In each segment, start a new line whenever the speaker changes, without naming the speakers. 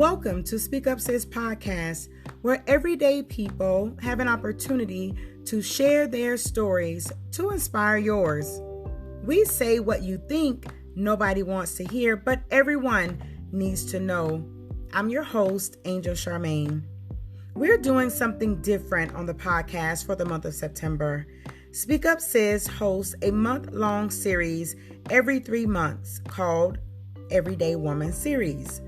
Welcome to Speak Up Sis podcast, where everyday people have an opportunity to share their stories to inspire yours. We say what you think nobody wants to hear, but everyone needs to know. I'm your host, Angel Charmaine. We're doing something different on the podcast for the month of September. Speak Up Sis hosts a month-long series every 3 months called Everyday Woman Series.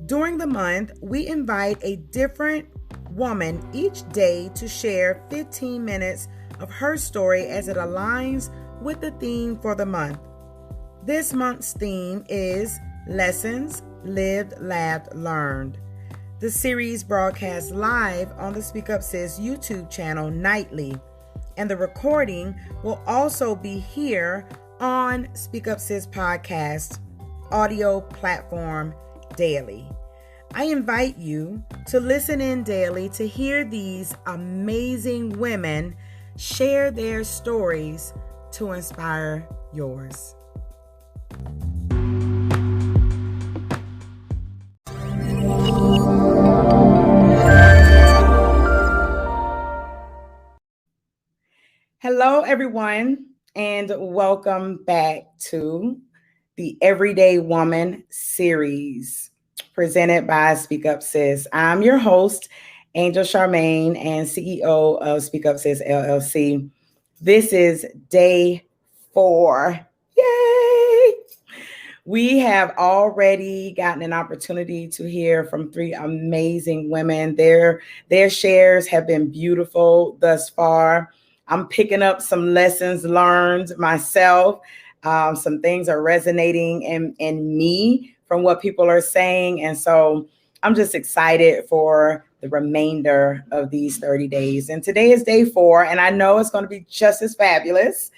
During the month, we invite a different woman each day to share 15 minutes of her story as it aligns with the theme for the month. This month's theme is Lessons Lived, Laughed, Learned. The series broadcasts live on the Speak Up Sis YouTube channel nightly, and the recording will also be here on Speak Up Sis podcast audio platform daily. I invite you to listen in daily to hear these amazing women share their stories to inspire yours. Hello, everyone, and welcome back to the Everyday Woman series presented by Speak Up Sis. I'm your host, Angel Charmaine, and CEO of Speak Up Sis LLC. This is day 4. Yay! We have already gotten an opportunity to hear from 3 amazing women. Their shares have been beautiful thus far. I'm picking up some lessons learned myself. Some things are resonating in me from what people are saying. And so I'm just excited for the remainder of these 30 days. And today is day 4. And I know it's going to be just as fabulous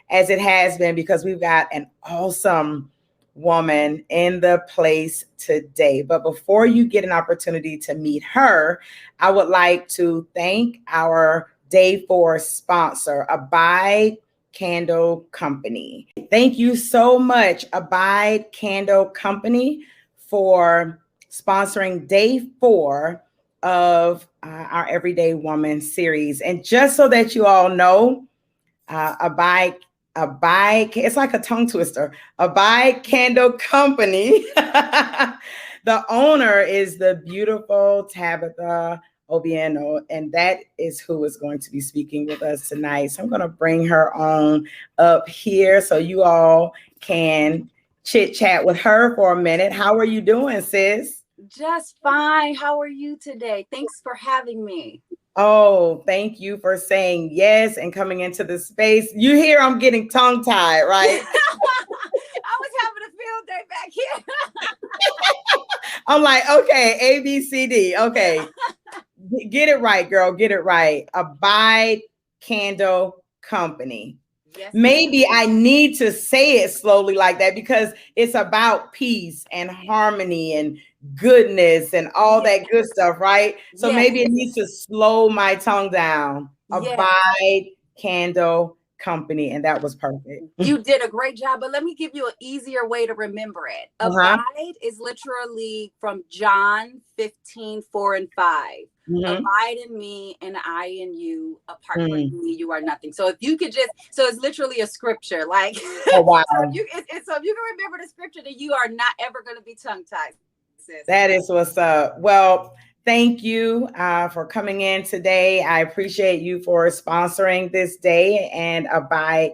as it has been because we've got an awesome woman in the place today. But before you get an opportunity to meet her, I would like to thank our day 4 sponsor, Abide Candle Company. Thank you so much, Abide Candle Company, for sponsoring day 4 of our Everyday Woman series. And just so that you all know, Abide, it's like a tongue twister. Abide Candle Company. The owner is the beautiful Tabitha Obiano, and that is who is going to be speaking with us tonight. So I'm going to bring her on up here so you all can chit chat with her for a minute. How are you doing, sis?
Just fine. How are you today? Thanks for having me.
Oh, thank you for saying yes and coming into the space. You hear I'm getting tongue-tied, right?
I was having a field day back here.
I'm like, okay, A, B, C, D. Okay. Get it right, girl. Get it right. Abide Candle Company. Yes, maybe I need to say it slowly like that because it's about peace and harmony and goodness and all that good stuff, right? So maybe it needs to slow my tongue down. Abide Candle Company. And that was perfect.
You did a great job, but let me give you an easier way to remember it. Abide is literally from John 15:4 and 5. Abide in me and I in you. Apart from me, you are nothing. So if you could just, so it's literally a scripture. Like,
oh, wow.
So if you can remember the scripture, then you are not ever going to be tongue-tied, sis.
That is what's up. Well, thank you for coming in today. I appreciate you for sponsoring this day and Abide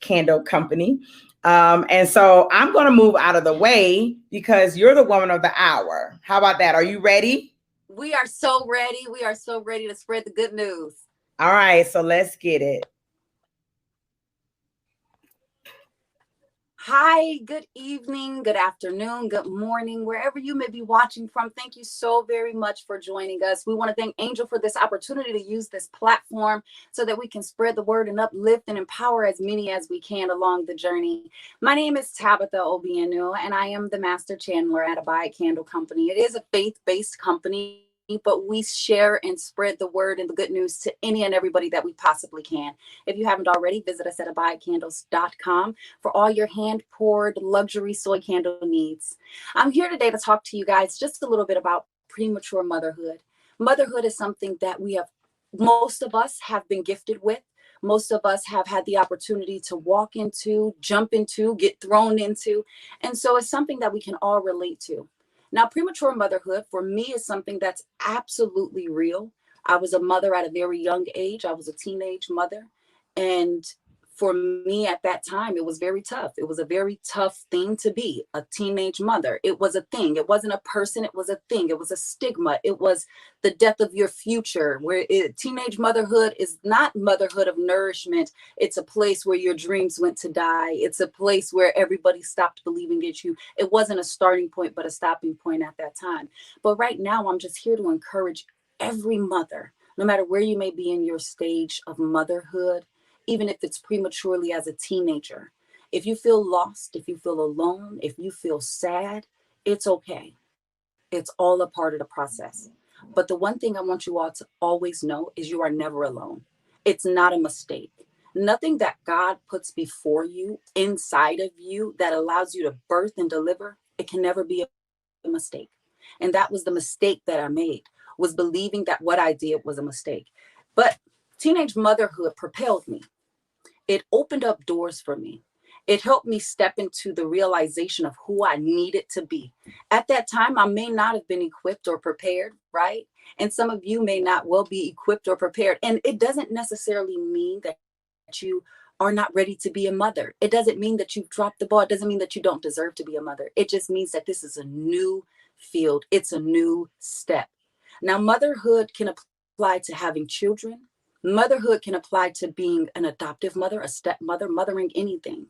Candle Company. And so I'm going to move out of the way because you're the woman of the hour. How about that? Are you ready?
We are so ready. We are so ready to spread the good news.
All right, so let's get it.
Hi, good evening, good afternoon, good morning, wherever you may be watching from. Thank you so very much for joining us. We want to thank Angel for this opportunity to use this platform so that we can spread the word and uplift and empower as many as we can along the journey. My name is Tabitha Obiano, and I am the Master Chandler at Abide Candle Company. It is a faith-based company, but we share and spread the word and the good news to any and everybody that we possibly can. If you haven't already, visit us at abidecandles.com for all your hand-poured luxury soy candle needs. I'm here today to talk to you guys just a little bit about premature motherhood. Motherhood is something that most of us have been gifted with. Most of us have had the opportunity to walk into, jump into, get thrown into. And so it's something that we can all relate to. Now, premature motherhood for me is something that's absolutely real. I was a mother at a very young age. I was a teenage mother. And for me at that time, it was very tough. It was a very tough thing to be a teenage mother. It was a thing. It wasn't a person. It was a thing. It was a stigma. It was the death of your future, teenage motherhood is not motherhood of nourishment. It's a place where your dreams went to die. It's a place where everybody stopped believing in you. It wasn't a starting point, but a stopping point at that time. But right now, I'm just here to encourage every mother, no matter where you may be in your stage of motherhood, even if it's prematurely as a teenager. If you feel lost, if you feel alone, if you feel sad, it's okay. It's all a part of the process. But the one thing I want you all to always know is you are never alone. It's not a mistake. Nothing that God puts before you, inside of you, that allows you to birth and deliver, it can never be a mistake. And that was the mistake that I made, was believing that what I did was a mistake. But teenage motherhood propelled me. It opened up doors for me. It helped me step into the realization of who I needed to be. At that time, I may not have been equipped or prepared, right? And some of you may not well be equipped or prepared. And it doesn't necessarily mean that you are not ready to be a mother. It doesn't mean that you've dropped the ball. It doesn't mean that you don't deserve to be a mother. It just means that this is a new field. It's a new step. Now, motherhood can apply to having children. Motherhood can apply to being an adoptive mother, a stepmother, mothering anything.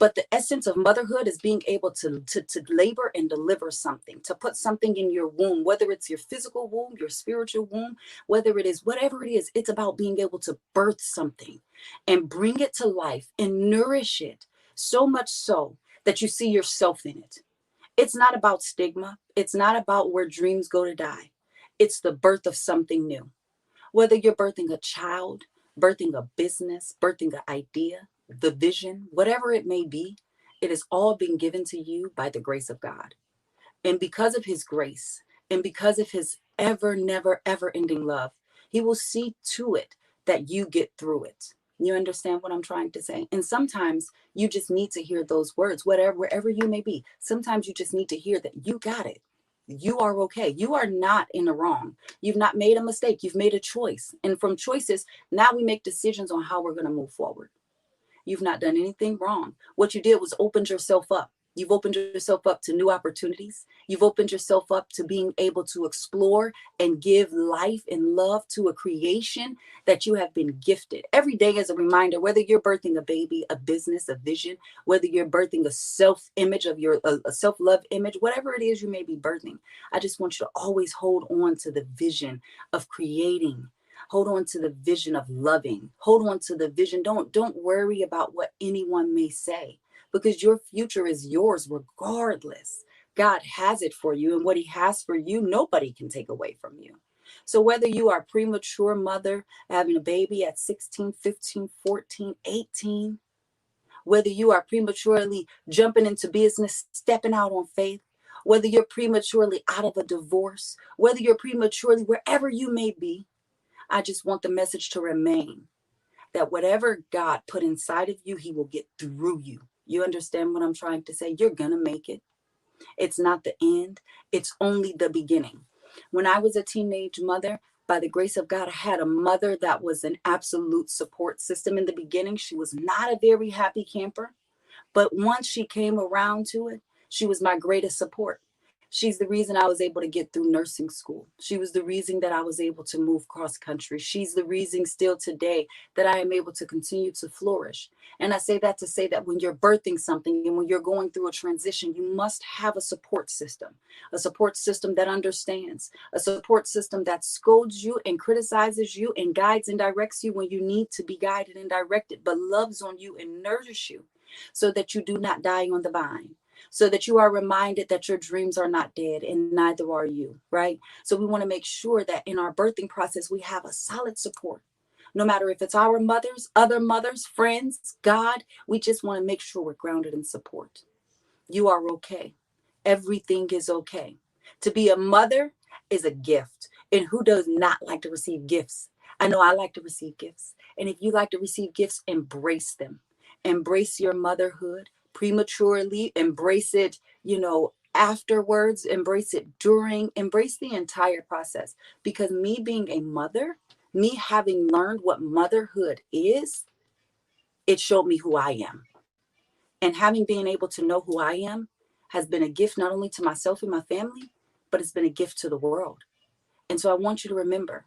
But the essence of motherhood is being able to labor and deliver something, to put something in your womb, whether it's your physical womb, your spiritual womb, whether it is whatever it is, it's about being able to birth something and bring it to life and nourish it so much so that you see yourself in it. It's not about stigma. It's not about where dreams go to die. It's the birth of something new. Whether you're birthing a child, birthing a business, birthing an idea, the vision, whatever it may be, it is all being given to you by the grace of God. And because of his grace and because of his ever, never, ever ending love, he will see to it that you get through it. You understand what I'm trying to say? And sometimes you just need to hear those words, wherever you may be. Sometimes you just need to hear that you got it. You are okay. You are not in the wrong. You've not made a mistake. You've made a choice. And from choices, now we make decisions on how we're going to move forward. You've not done anything wrong. What you did was opened yourself up. You've opened yourself up to new opportunities. You've opened yourself up to being able to explore and give life and love to a creation that you have been gifted. Every day is a reminder, whether you're birthing a baby, a business, a vision, whether you're birthing a self-image of a self-love image, whatever it is you may be birthing. I just want you to always hold on to the vision of creating. Hold on to the vision of loving. Hold on to the vision. Don't worry about what anyone may say, because your future is yours regardless. God has it for you, and what he has for you, nobody can take away from you. So whether you are a premature mother having a baby at 16, 15, 14, 18, whether you are prematurely jumping into business, stepping out on faith, whether you're prematurely out of a divorce, whether you're prematurely wherever you may be, I just want the message to remain that whatever God put inside of you, he will get through you. You understand what I'm trying to say? You're going to make it. It's not the end. It's only the beginning. When I was a teenage mother, by the grace of God, I had a mother that was an absolute support system. In the beginning, she was not a very happy camper, but once she came around to it, she was my greatest support. She's the reason I was able to get through nursing school. She was the reason that I was able to move cross country. She's the reason still today that I am able to continue to flourish. And I say that to say that when you're birthing something and when you're going through a transition, you must have a support system that understands, a support system that scolds you and criticizes you and guides and directs you when you need to be guided and directed, but loves on you and nurtures you so that you do not die on the vine, so that you are reminded that your dreams are not dead and neither are you, right? So we want to make sure that in our birthing process, we have a solid support. No matter if it's our mothers, other mothers, friends, God, we just want to make sure we're grounded in support. You are okay. Everything is okay. To be a mother is a gift. And who does not like to receive gifts? I know I like to receive gifts. And if you like to receive gifts, embrace them. Embrace your motherhood prematurely, embrace it, afterwards, embrace it during, embrace the entire process. Because me being a mother, me having learned what motherhood is, it showed me who I am. And having been able to know who I am has been a gift not only to myself and my family, but it's been a gift to the world. And so I want you to remember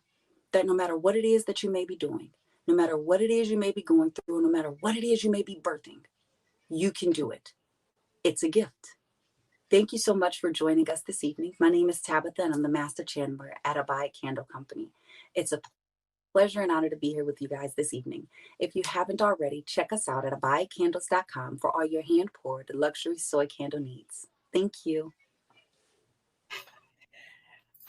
that no matter what it is that you may be doing, no matter what it is you may be going through, no matter what it is you may be birthing, you can do it. It's a gift. Thank you so much for joining us this evening. My name is Tabitha, and I'm the Master Chandler at Abide Candle Company. It's a pleasure and honor to be here with you guys this evening. If you haven't already, check us out at abidecandles.com for all your hand-poured luxury soy candle needs. Thank you.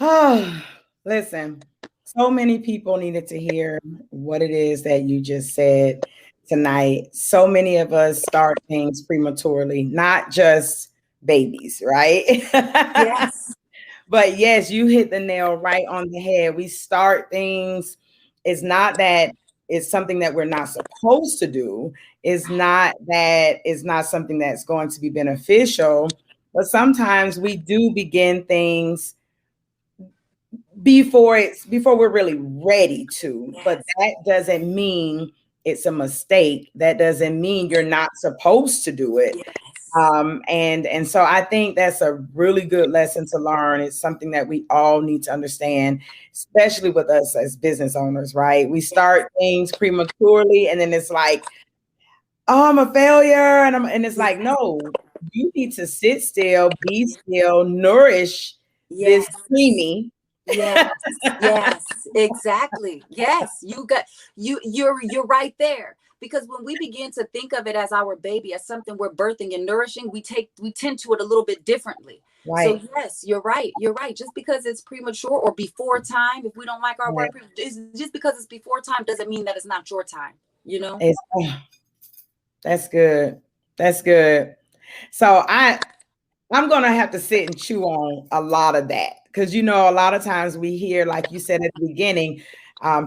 Oh, listen, so many people needed to hear what it is that you just said tonight. So many of us start things prematurely, not just babies, right?
Yes.
But yes, you hit the nail right on the head. We start things. It's not that it's something that we're not supposed to do. It's not that it's not something that's going to be beneficial. But sometimes we do begin things before we're really ready to.
Yes.
But that doesn't mean it's a mistake. That doesn't mean you're not supposed to do it.
Yes.
And so I think that's a really good lesson to learn. It's something that we all need to understand, especially with us as business owners, right? We start things prematurely and then it's like, oh, I'm a failure. And it's like, no, you need to sit still, be still, nourish this preemie.
Yes, yes, exactly. Yes, you're right there. Because when we begin to think of it as our baby, as something we're birthing and nourishing, we tend to it a little bit differently. Right. So yes, you're right. You're right. Just because it's premature or before time, if we don't like our word, just because it's before time doesn't mean that it's not your time.
That's good. That's good. So I'm going to have to sit and chew on a lot of that because, a lot of times we hear, like you said at the beginning,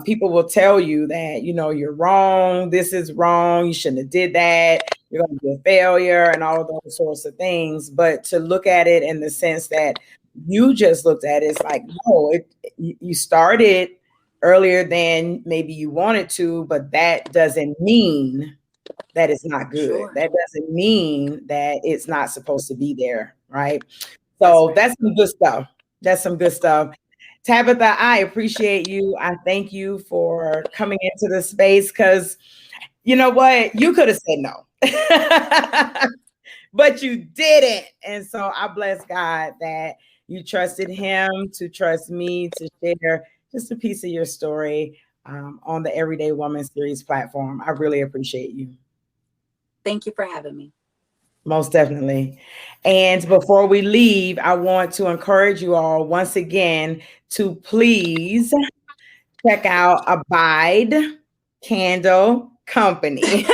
people will tell you that, you're wrong. This is wrong. You shouldn't have did that. You're going to be a failure and all of those sorts of things. But to look at it in the sense that you just looked at it, it's like, no, you started earlier than maybe you wanted to, but that doesn't mean that it's not good. Sure. That doesn't mean that it's not supposed to be there, right? So that's some good stuff. That's some good stuff. Tabitha, I appreciate you. I thank you for coming into the space because you know what? You could have said no, but you didn't. And so I bless God that you trusted him to trust me to share just a piece of your story on the Everyday Woman Series platform. I really appreciate you.
Thank you for having me.
Most definitely. And before we leave, I want to encourage you all once again to please check out Abide Candle Company.
It's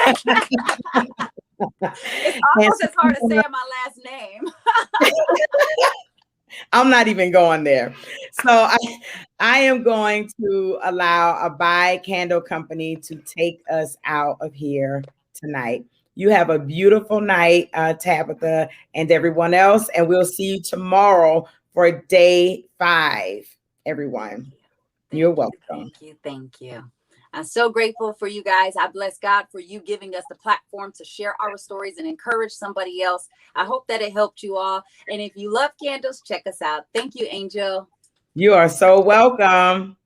almost as hard as saying my last name.
I'm not even going there. So I am going to allow Abide Candle Company to take us out of here tonight. You have a beautiful night, Tabitha, and everyone else. And we'll see you tomorrow for day 5, everyone. You're welcome.
Thank you. I'm so grateful for you guys. I bless God for you giving us the platform to share our stories and encourage somebody else. I hope that it helped you all. And if you love candles, check us out. Thank you, Angel.
You are so welcome.